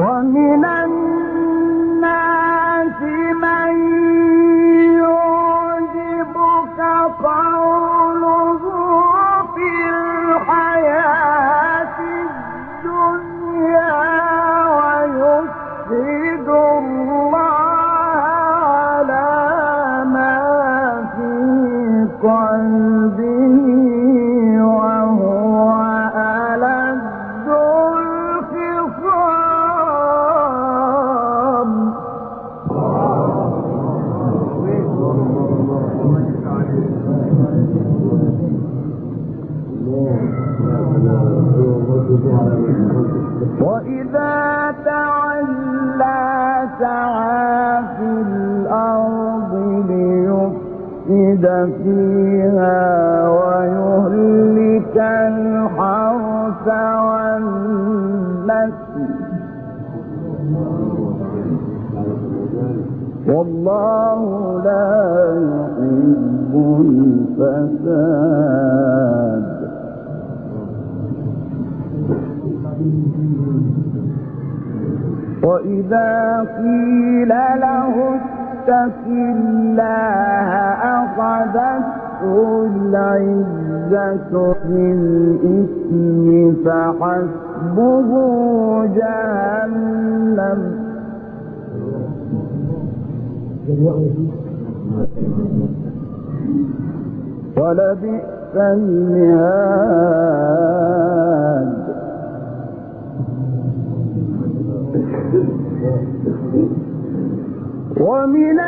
ومن الناس من يعجبك قوله في الحياة الدنيا ويشهد الله على ما في قلبه وهو ألد الخصام. وإذا تولى سعى في الأرض ليفسد فيها ويهلك الحرث والنسل والله لا يحب الفساد. وإذا قيل له اتق الله أخذته العزة بالإثم فحسبه جهنم ولبئس المهاد. ومن